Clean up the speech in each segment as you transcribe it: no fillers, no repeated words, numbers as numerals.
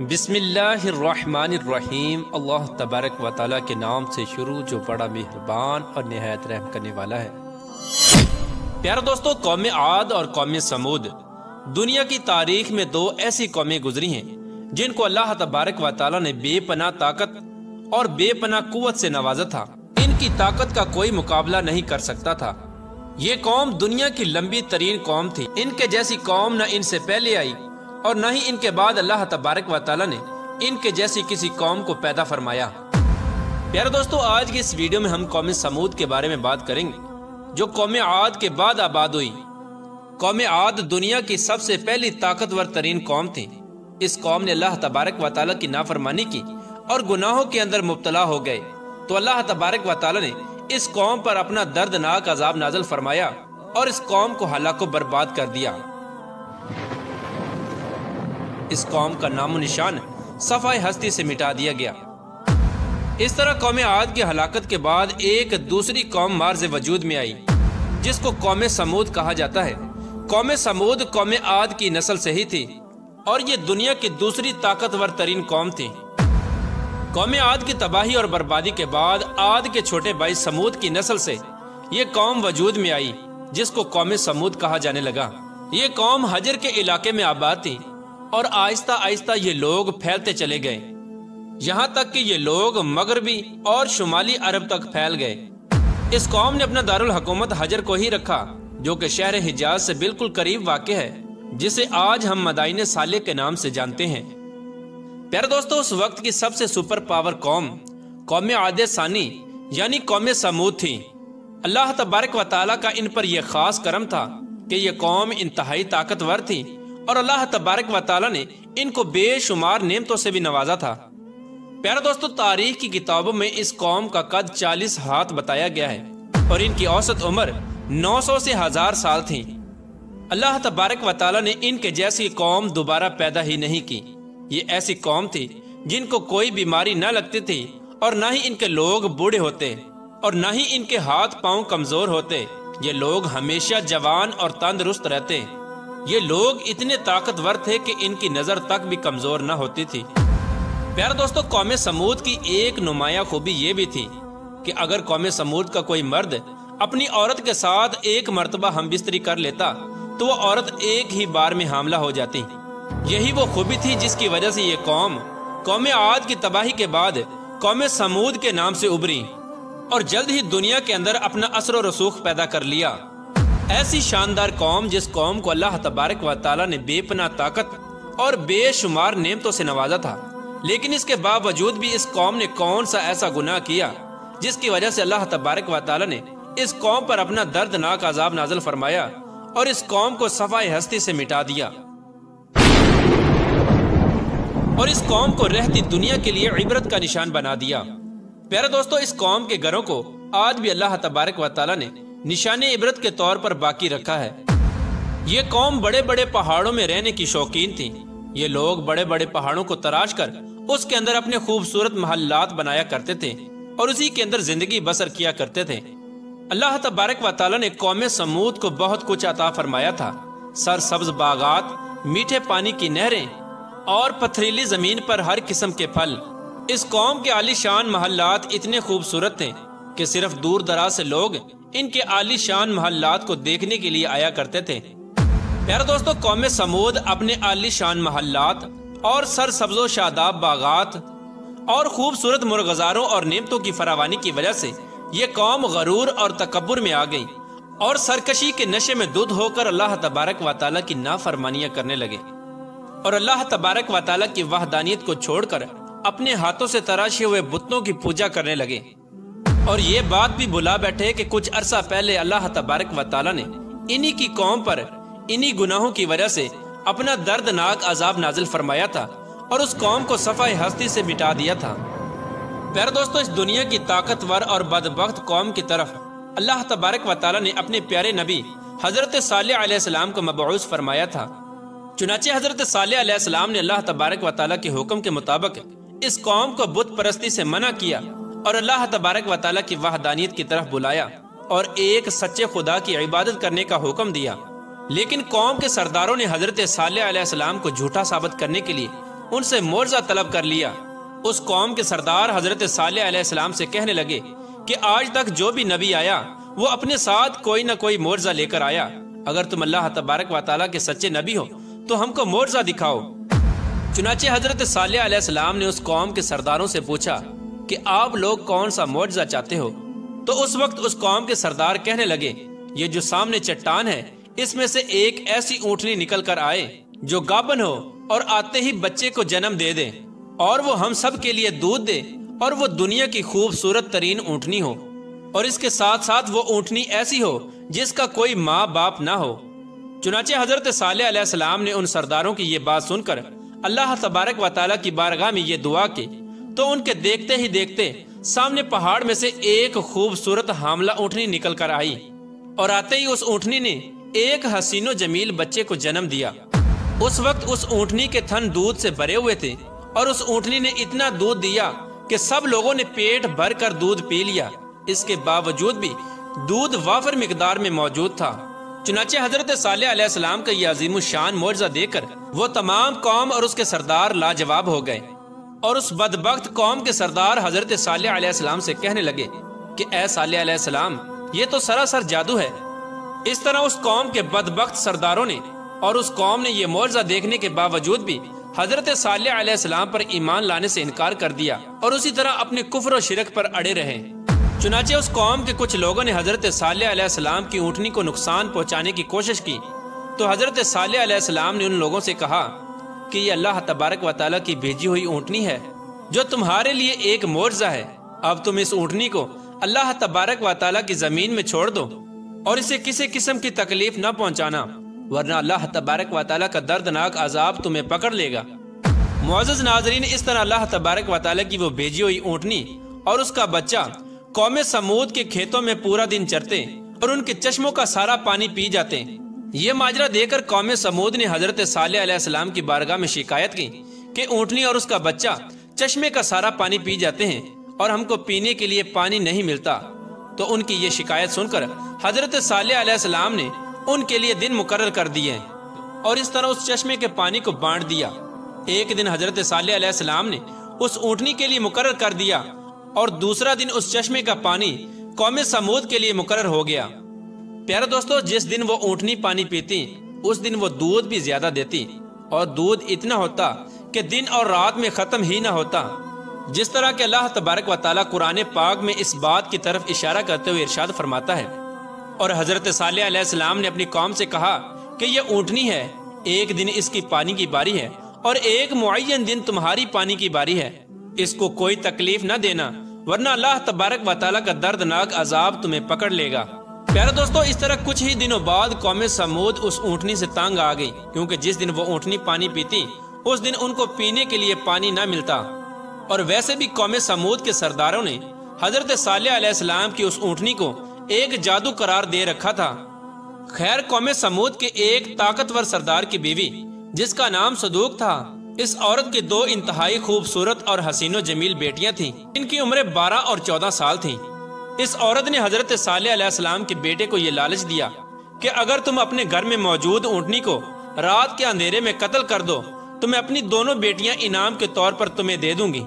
بسم اللہ الرحمن الرحیم۔ اللہ تبارک و تعالیٰ کے نام سے شروع جو بڑا مہربان اور نہایت رحم کرنے والا ہے۔ پیارے دوستو، قوم عاد اور قوم سمود دنیا کی تاریخ میں دو ایسی قومیں گزری ہیں جن کو اللہ تبارک و تعالیٰ نے بے پناہ طاقت اور بے پناہ قوت سے نوازا تھا۔ ان کی طاقت کا کوئی مقابلہ نہیں کر سکتا تھا۔ یہ قوم دنیا کی لمبی ترین قوم تھی۔ ان کے جیسی قوم نہ ان سے پہلے آئی اور نہ ہی ان کے بعد اللہ تبارک و تعالیٰ نے ان کے جیسی کسی قوم کو پیدا فرمایا۔ پیارے دوستو، آج کی اس ویڈیو میں ہم قوم سمود کے بارے میں بات کریں گے جو قوم عاد کے بعد آباد ہوئی۔ قوم عاد دنیا کی سب سے پہلی طاقتور ترین قوم تھی۔ اس قوم نے اللہ تبارک و تعالیٰ کی نافرمانی کی اور گناہوں کے اندر مبتلا ہو گئے، تو اللہ تبارک و تعالیٰ نے اس قوم پر اپنا دردناک عذاب نازل فرمایا اور اس قوم کو ہلاک و برباد کر دیا۔ اس قوم کا نام و نشان صفحہ ہستی سے مٹا دیا گیا۔ اس طرح قوم عاد کی ہلاکت کے بعد ایک دوسری قوم مارز وجود میں آئی جس کو قوم سمود کہا جاتا ہے۔ قوم سمود قوم عاد کی نسل سے ہی تھی اور یہ دنیا کی دوسری طاقتور ترین قوم تھی۔ قوم عاد کی تباہی اور بربادی کے بعد عاد کے چھوٹے بھائی سمود کی نسل سے یہ قوم وجود میں آئی جس کو قوم سمود کہا جانے لگا۔ یہ قوم حجر کے علاقے میں آباد تھی اور آہستہ آہستہ یہ لوگ پھیلتے چلے گئے، یہاں تک کہ یہ لوگ مغربی اور شمالی عرب تک پھیل گئے۔ اس قوم نے اپنا دارالحکومت حجر کو ہی رکھا جو کہ شہر حجاز سے بالکل قریب واقع ہے، جسے آج ہم مدائن صالح کے نام سے جانتے ہیں۔ پیارے دوستو، اس وقت کی سب سے سپر پاور قوم عاد ثانی یعنی قوم سمود تھی۔ اللہ تبارک و تعالیٰ کا ان پر یہ خاص کرم تھا کہ یہ قوم انتہائی طاقتور تھی اور اللہ تبارک و تعالیٰ نے ان کو بے شمار نعمتوں سے بھی نوازا تھا۔ پیارے دوستو، تاریخ کی کتابوں میں اس قوم کا قد 40 ہاتھ بتایا گیا ہے اور ان کی اوسط عمر 900 سے 1000 سال تھی۔ اللہ تبارک و تعالیٰ نے ان کے جیسی قوم دوبارہ پیدا ہی نہیں کی۔ یہ ایسی قوم تھی جن کو کوئی بیماری نہ لگتی تھی اور نہ ہی ان کے لوگ بوڑھے ہوتے اور نہ ہی ان کے ہاتھ پاؤں کمزور ہوتے۔ یہ لوگ ہمیشہ جوان اور تندرست رہتے۔ یہ لوگ اتنے طاقتور تھے کہ ان کی نظر تک بھی کمزور نہ ہوتی تھی۔ پیارے دوستو، قوم سمود کی ایک نمایاں خوبی یہ بھی تھی کہ اگر قوم سمود کا کوئی مرد اپنی عورت کے ساتھ ایک مرتبہ ہم بستری کر لیتا تو وہ عورت ایک ہی بار میں حاملہ ہو جاتی۔ یہی وہ خوبی تھی جس کی وجہ سے یہ قوم عاد کی تباہی کے بعد قوم سمود کے نام سے ابھری اور جلد ہی دنیا کے اندر اپنا اثر و رسوخ پیدا کر لیا۔ ایسی شاندار قوم جس قوم کو اللہ تبارک و تعالیٰ نے بے پناہ طاقت اور بے شمار نعمتوں سے نوازا تھا، لیکن اس کے باوجود بھی اس قوم نے کون سا ایسا گناہ کیا جس کی وجہ سے اللہ تبارک و تعالیٰ نے اس قوم پر اپنا دردناک عذاب نازل فرمایا اور اس قوم کو صفحہ ہستی سے مٹا دیا اور اس قوم کو رہتی دنیا کے لیے عبرت کا نشان بنا دیا۔ پیارے دوستو، اس قوم کے گھروں کو آج بھی اللہ تبارک و تعالیٰ نے نشان عبرت کے طور پر باقی رکھا ہے۔ یہ قوم بڑے بڑے پہاڑوں میں رہنے کی شوقین تھی۔ یہ لوگ بڑے بڑے پہاڑوں کو تراش کر اس کے اندر اپنے خوبصورت محلات بنایا کرتے تھے اور اسی کے اندر زندگی بسر کیا کرتے تھے۔ اللہ تبارک و تعالیٰ نے قوم سمود کو بہت کچھ عطا فرمایا تھا۔ سرسبز باغات، میٹھے پانی کی نہریں اور پتھریلی زمین پر ہر قسم کے پھل۔ اس قوم کے عالی شان محلات اتنے خوبصورت تھے کہ صرف دور دراز سے لوگ ان کے عالی شان محلات کو دیکھنے کے لیے آیا کرتے تھے۔ پیارے دوستو، قوم سمود اپنے عالی شان محلات اور سرسبز و شاداب باغات اور خوبصورت مرغزاروں اور نعمتوں کی فراوانی کی وجہ سے یہ قوم غرور اور تکبر میں آ گئی اور سرکشی کے نشے میں دھت ہو کر اللہ تبارک و تعالیٰ کی نافرمانیاں کرنے لگے اور اللہ تبارک و تعالیٰ کی وحدانیت کو چھوڑ کر اپنے ہاتھوں سے تراشے ہوئے بتوں کی پوجا کرنے لگے اور یہ بات بھی بھلا بیٹھے کہ کچھ عرصہ پہلے اللہ تبارک و تعالیٰ نے انہی کی قوم پر انہی گناہوں کی وجہ سے اپنا دردناک عذاب نازل فرمایا تھا اور اس قوم کو صفحہ ہستی سے مٹا دیا تھا۔ پیارے دوستو، اس دنیا کی طاقتور اور بدبخت قوم کی طرف اللہ تبارک و تعالیٰ نے اپنے پیارے نبی حضرت صالح علیہ السلام کو مبعوث فرمایا تھا۔ چنانچہ حضرت صالح علیہ السلام نے اللہ تبارک و تعالیٰ کے حکم کے مطابق اس قوم کو بت پرستی سے منع کیا اور اللہ تبارک و تعالیٰ کی وحدانیت کی طرف بلایا اور ایک سچے خدا کی عبادت کرنے کا حکم دیا۔ لیکن قوم کے سرداروں نے حضرت صالح علیہ السلام کو جھوٹا ثابت کرنے کے لیے ان سے معجزہ طلب کر لیا۔ اس قوم کے سردار حضرت صالح علیہ السلام سے کہنے لگے کہ آج تک جو بھی نبی آیا وہ اپنے ساتھ کوئی نہ کوئی معجزہ لے کر آیا، اگر تم اللہ تبارک و تعالیٰ کے سچے نبی ہو تو ہم کو معجزہ دکھاؤ۔ چنانچہ حضرت صالح علیہ السلام نے اس قوم کے سرداروں سے پوچھا کہ آپ لوگ کون سا معجزہ چاہتے ہو؟ تو اس وقت اس قوم کے سردار کہنے لگے، یہ جو سامنے چٹان ہے اس میں سے ایک ایسی اونٹنی نکل کر آئے جو گابن ہو اور آتے ہی بچے کو جنم دے دے، اور وہ ہم سب کے لیے دودھ دے، اور وہ دنیا کی خوبصورت ترین اونٹنی ہو، اور اس کے ساتھ ساتھ وہ اونٹنی ایسی ہو جس کا کوئی ماں باپ نہ ہو۔ چنانچہ حضرت صالح علیہ السلام نے ان سرداروں کی یہ بات سن کر اللہ تبارک و تعالیٰ کی بارگاہ میں یہ دعا کی، تو ان کے دیکھتے ہی دیکھتے سامنے پہاڑ میں سے ایک خوبصورت حاملہ اونٹنی نکل کر آئی، اور آتے ہی اس اونٹنی نے ایک حسین و جمیل بچے کو جنم دیا۔ اس وقت اس اونٹنی کے تھن دودھ سے بھرے ہوئے تھے، اور اس اونٹنی نے اتنا دودھ دیا کہ سب لوگوں نے پیٹ بھر کر دودھ پی لیا۔ اس کے باوجود بھی دودھ وافر مقدار میں موجود تھا۔ چنانچہ حضرت صالح علیہ السلام کا یہ عظیم الشان معجزہ دیکھ کر وہ تمام قوم اور اس کے سردار لاجواب ہو گئے، اور اس بدبخت قوم کے سردار حضرت صالح علیہ السلام سے کہنے لگے کہ اے صالح علیہ السلام، یہ تو سراسر جادو ہے۔ اس طرح اس قوم کے بدبخت سرداروں نے اور اس قوم نے یہ معجزہ دیکھنے کے باوجود بھی حضرت صالح علیہ السلام پر ایمان لانے سے انکار کر دیا، اور اسی طرح اپنے کفر و شرک پر اڑے رہے۔ چنانچہ اس قوم کے کچھ لوگوں نے حضرت صالح علیہ السلام کی اونٹنی کو نقصان پہنچانے کی کوشش کی، تو حضرت صالح علیہ السلام نے ان لوگوں سے کہا کہ یہ اللہ تبارک و تعالیٰ کی بھیجی ہوئی اونٹنی ہے جو تمہارے لیے ایک معجزہ ہے۔ اب تم اس اونٹنی کو اللہ تبارک و تعالیٰ کی زمین میں چھوڑ دو، اور اسے کسی قسم کی تکلیف نہ پہنچانا، ورنہ اللہ تبارک و تعالیٰ کا دردناک عذاب تمہیں پکڑ لے گا۔ معزز ناظرین، اس طرح اللہ تبارک و تعالیٰ کی وہ بھیجی ہوئی اونٹنی اور اس کا بچہ قوم سمود کے کھیتوں میں پورا دن چرتے اور ان کے چشموں کا سارا پانی پی جاتے۔ یہ ماجرا دیکھ کر قوم سمود نے حضرت صالح علیہ السلام کی بارگاہ میں شکایت کی کہ اونٹنی اور اس کا بچہ چشمے کا سارا پانی پی جاتے ہیں اور ہم کو پینے کے لیے پانی نہیں ملتا۔ تو ان کی یہ شکایت سن کر حضرت صالح علیہ السلام نے ان کے لیے دن مقرر کر دیے اور اس طرح اس چشمے کے پانی کو بانٹ دیا۔ ایک دن حضرت صالح علیہ السلام نے اس اونٹنی کے لیے مقرر کر دیا، اور دوسرا دن اس چشمے کا پانی قوم سمود کے لیے مقرر ہو گیا۔ پیارے دوستو، جس دن وہ اونٹنی پانی پیتی اس دن وہ دودھ بھی زیادہ دیتی، اور دودھ اتنا ہوتا کہ دن اور رات میں ختم ہی نہ ہوتا۔ جس طرح کہ اللہ تبارک و تعالیٰ قرآن پاک میں اس بات کی طرف اشارہ کرتے ہوئے ارشاد فرماتا ہے، اور حضرت صالح علیہ السلام نے اپنی قوم سے کہا کہ یہ اونٹنی ہے، ایک دن اس کی پانی کی باری ہے اور ایک معین دن تمہاری پانی کی باری ہے، اس کو کوئی تکلیف نہ دینا، ورنہ اللہ تبارک و تعالیٰ کا دردناک عذاب تمہیں پکڑ لے گا۔ پیارے دوستو، اس طرح کچھ ہی دنوں بعد قوم سمود اس اونٹنی سے تنگ آ گئی، کیونکہ جس دن وہ اونٹنی پانی پیتی اس دن ان کو پینے کے لیے پانی نہ ملتا۔ اور ویسے بھی قوم سمود کے سرداروں نے حضرت صالح علیہ السلام کی اس اونٹنی کو ایک جادو قرار دے رکھا تھا۔ خیر، قوم سمود کے ایک طاقتور سردار کی بیوی جس کا نام صدوق تھا، اس عورت کی دو انتہائی خوبصورت اور حسین و جمیل بیٹیاں تھیں، ان کی عمریں 12 اور 14 سال تھیں۔ اس عورت نے حضرت صالح علیہ السلام کے بیٹے کو یہ لالچ دیا کہ اگر تم اپنے گھر میں موجود اونٹنی کو رات کے اندھیرے میں قتل کر دو تو میں اپنی دونوں بیٹیاں انعام کے طور پر تمہیں دے دوں گی۔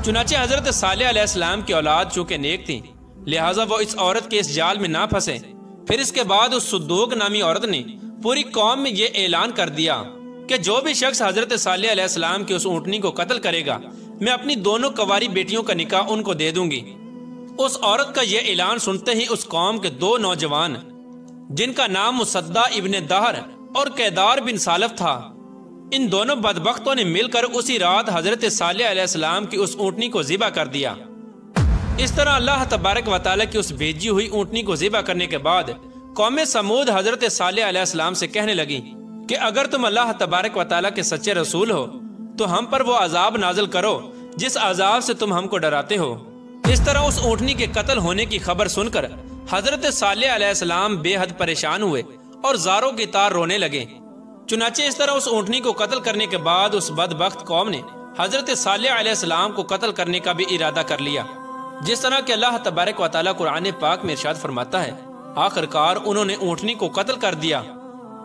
چنانچہ حضرت صالح علیہ السلام کی اولاد چونکہ نیک تھی، لہٰذا وہ اس عورت کے اس جال میں نہ پھنسے۔ پھر اس کے بعد اس صدوق نامی عورت نے پوری قوم میں یہ اعلان کر دیا کہ جو بھی شخص حضرت صالح علیہ السلام کی اس اونٹنی کو قتل کرے گا، میں اپنی دونوں کنواری بیٹیوں کا نکاح ان کو دے دوں گی۔ اس عورت کا یہ اعلان سنتے ہی اس قوم کے دو نوجوان جن کا نام مصدع ابن دہر اور کیدار بن سالف تھا، ان دونوں بدبختوں نے مل کر اسی رات حضرت صالح علیہ السلام کی اس اونٹنی کو ذبح کر دیا۔ اس طرح اللہ تبارک و تعالیٰ کی اس بھیجی ہوئی اونٹنی کو ذبح کرنے کے بعد قوم سمود حضرت صالح علیہ السلام سے کہنے لگی کہ اگر تم اللہ تبارک و تعالیٰ کے سچے رسول ہو تو ہم پر وہ عذاب نازل کرو جس عذاب سے تم ہم کو ڈراتے ہو۔ اس طرح اس اونٹنی کے قتل ہونے کی خبر سن کر حضرت صالح علیہ السلام بے حد پریشان ہوئے اور زاروں کی طرح رونے لگے۔ چنانچہ اس طرح اس اونٹنی کو قتل کرنے کے بعد اس بدبخت قوم نے حضرت صالح علیہ السلام کو قتل کرنے کا بھی ارادہ کر لیا، جس طرح کہ اللہ تبارک و تعالیٰ قرآن پاک میں ارشاد فرماتا ہے، آخر کار انہوں نے اونٹنی کو قتل کر دیا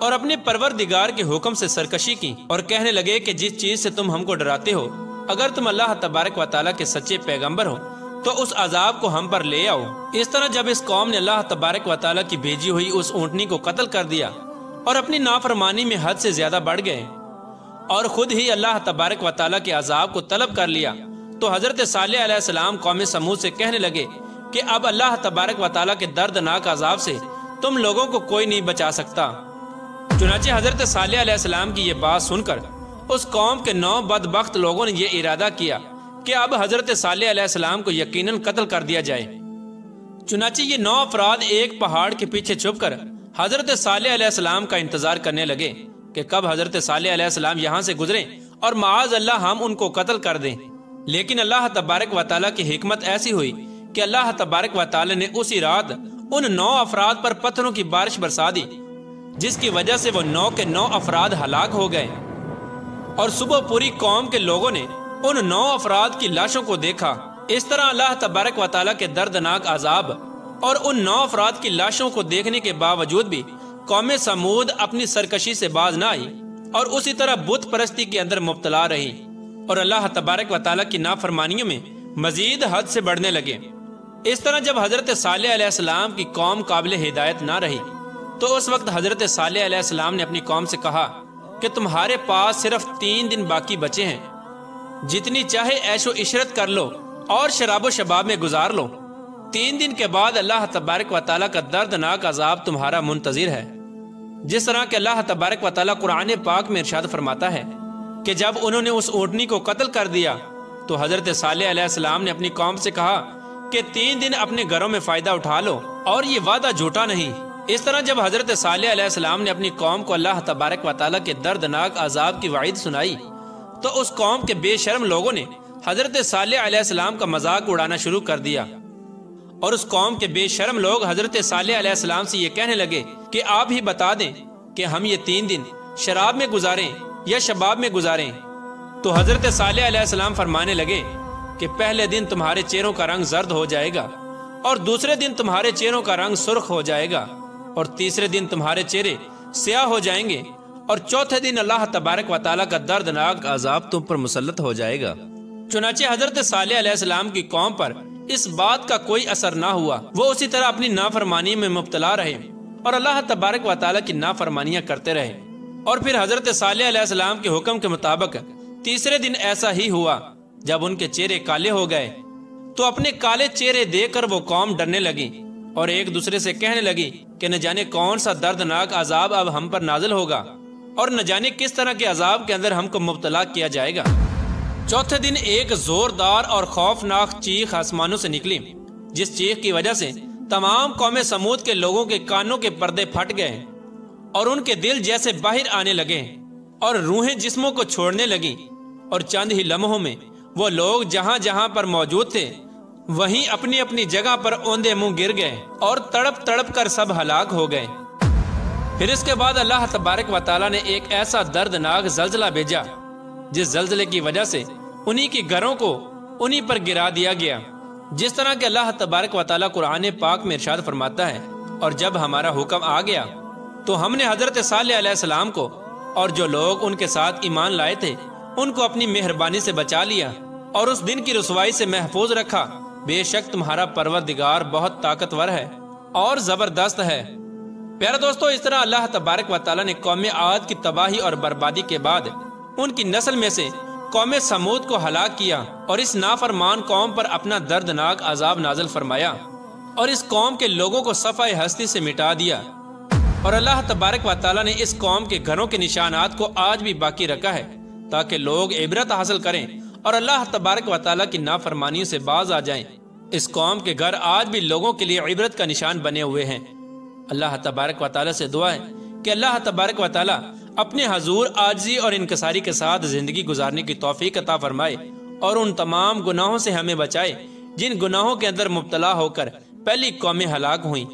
اور اپنے پروردگار کے حکم سے سرکشی کی اور کہنے لگے کہ جس چیز سے تم ہم کو ڈراتے ہو، اگر تم اللہ تبارک و تعالیٰ کے سچے پیغمبر ہو تو اس عذاب کو ہم پر لے آؤ۔ اس طرح جب اس قوم نے اللہ تبارک و تعالیٰ کی بھیجی ہوئی اس اونٹنی کو قتل کر دیا اور اپنی نافرمانی میں حد سے زیادہ بڑھ گئے اور خود ہی اللہ تبارک و تعالیٰ کے عذاب کو طلب کر لیا، تو حضرت صالح علیہ السلام قوم سمود سے کہنے لگے کہ اب اللہ تبارک و تعالیٰ کے دردناک عذاب سے تم لوگوں کو کوئی نہیں بچا سکتا۔ چنانچہ حضرت صالح علیہ السلام کی یہ بات سن کر اس قوم کے 9 بدبخت لوگوں نے یہ ارادہ کیا کہ اب حضرت صالح علیہ السلام کو یقیناً قتل کر دیا جائے۔ چنانچہ یہ 9 افراد ایک پہاڑ کے پیچھے چھپ کر حضرت صالح علیہ السلام کا انتظار کرنے لگے کہ کب حضرت صالح علیہ السلام یہاں سے گزریں اور معاذ اللہ ہم ان کو قتل کر دیں۔ لیکن اللہ تبارک و تعالیٰ کی حکمت ایسی ہوئی کہ اللہ تبارک و تعالیٰ نے اسی رات ان 9 افراد پر پتھروں کی بارش برسا دی، جس کی وجہ سے وہ 9 کے 9 افراد ہلاک ہو گئے۔ اور صبح پوری قوم کے لوگوں نے ان 9 افراد کی لاشوں کو دیکھا۔ اس طرح اللہ تبارک و تعالیٰ کے دردناک عذاب اور ان 9 افراد کی لاشوں کو دیکھنے کے باوجود بھی قوم سمود اپنی سرکشی سے باز نہ آئی اور اسی طرح بت پرستی کے اندر مبتلا رہی اور اللہ تبارک و تعالیٰ کی نافرمانیوں میں مزید حد سے بڑھنے لگے۔ اس طرح جب حضرت صالح علیہ السلام کی قوم قابل ہدایت نہ رہی تو اس وقت حضرت صالح علیہ السلام نے اپنی قوم سے کہا کہ تمہارے پاس صرف 3 دن باقی بچے ہیں، جتنی چاہے عیش و عشرت کر لو اور شراب و شباب میں گزار لو۔ 3 دن کے بعد اللہ تبارک و تعالیٰ کا دردناک عذاب تمہارا منتظر ہے۔ جس طرح کہ اللہ تبارک و تعالیٰ قرآن پاک میں ارشاد فرماتا ہے کہ جب انہوں نے اس اونٹنی کو قتل کر دیا تو حضرت صالح علیہ السلام نے اپنی قوم سے کہا کہ 3 دن اپنے گھروں میں فائدہ اٹھا لو اور یہ وعدہ جھوٹا نہیں۔ اس طرح جب حضرت صالح علیہ السلام نے اپنی قوم کو اللہ تبارک و تعالیٰ کے دردناک عذاب کی وعید سنائی تو اس قوم کے بے شرم لوگوں نے حضرت صالح علیہ السلام کا مذاق اڑانا شروع کر دیا اور اس قوم کے بے شرم لوگ حضرت صالح علیہ السلام سے یہ کہنے لگے کہ آپ ہی بتا دیں کہ ہم یہ 3 دن شراب میں گزاریں یا شباب میں گزاریں۔ تو حضرت صالح علیہ السلام فرمانے لگے کہ پہلے دن تمہارے چہروں کا رنگ زرد ہو جائے گا اور دوسرے دن تمہارے چہروں کا رنگ سرخ ہو جائے گا اور تیسرے دن تمہارے چہرے سیاہ ہو جائیں گے اور چوتھے دن اللہ تبارک و تعالیٰ کا دردناک عذاب تم پر مسلط ہو جائے گا۔ چنانچہ حضرت صالح علیہ السلام کی قوم پر اس بات کا کوئی اثر نہ ہوا، وہ اسی طرح اپنی نافرمانی میں مبتلا رہے اور اللہ تبارک و تعالیٰ کی نافرمانیاں کرتے رہے۔ اور پھر حضرت صالح علیہ السلام کے حکم کے مطابق تیسرے دن ایسا ہی ہوا، جب ان کے چہرے کالے ہو گئے تو اپنے کالے چہرے دیکھ کر وہ قوم ڈرنے لگی اور ایک دوسرے سے کہنے لگی کہ نہ جانے کون سا دردناک عذاب اب ہم پر نازل ہوگا اور نہ جانے کس طرح کے عذاب کے اندر ہم کو مبتلا کیا جائے گا۔ چوتھے دن ایک زوردار اور خوفناک چیخ آسمانوں سے نکلی، جس چیخ کی وجہ سے تمام قوم سمود کے لوگوں کے کانوں کے پردے پھٹ گئے اور ان کے دل جیسے باہر آنے لگے اور روحیں جسموں کو چھوڑنے لگیں اور چند ہی لمحوں میں وہ لوگ جہاں جہاں پر موجود تھے وہیں اپنی اپنی جگہ پر اوندے منہ گر گئے اور تڑپ تڑپ کر سب ہلاک ہو گئے۔ پھر اس کے بعد اللہ تبارک و تعالیٰ نے ایک ایسا دردناک زلزلہ بھیجا جس زلزلے کی وجہ سے انہی کی گھروں کو انہی پر گرا دیا گیا، جس طرح کہ اللہ تبارک و تعالیٰ قرآن پاک میں ارشاد فرماتا ہے، اور جب ہمارا حکم آ گیا تو ہم نے حضرت صالح علیہ السلام کو اور جو لوگ ان کے ساتھ ایمان لائے تھے ان کو اپنی مہربانی سے بچا لیا اور اس دن کی رسوائی سے محفوظ رکھا۔ بے شک تمہارا پروردگار بہت طاقتور ہے اور زبردست ہے۔ پیارے دوستو، اس طرح اللہ تبارک و تعالیٰ نے قوم عاد کی تباہی اور بربادی کے بعد ان کی نسل میں سے قوم سمود کو ہلاک کیا اور اس نافرمان قوم پر اپنا دردناک عذاب نازل فرمایا اور اس قوم کے لوگوں کو صفحہ ہستی سے مٹا دیا۔ اور اللہ تبارک و تعالیٰ نے اس قوم کے گھروں کے نشانات کو آج بھی باقی رکھا ہے تاکہ لوگ عبرت حاصل کریں اور اللہ تبارک و تعالیٰ کی نافرمانیوں سے باز آ جائیں۔ اس قوم کے گھر آج بھی لوگوں کے لیے عبرت کا نشان بنے ہوئے ہیں۔ اللہ تبارک و تعالیٰ سے دعا ہے کہ اللہ تبارک و تعالیٰ اپنے حضور عاجزی اور انکساری کے ساتھ زندگی گزارنے کی توفیق عطا فرمائے اور ان تمام گناہوں سے ہمیں بچائے جن گناہوں کے اندر مبتلا ہو کر پہلی قومیں ہلاک ہوئیں۔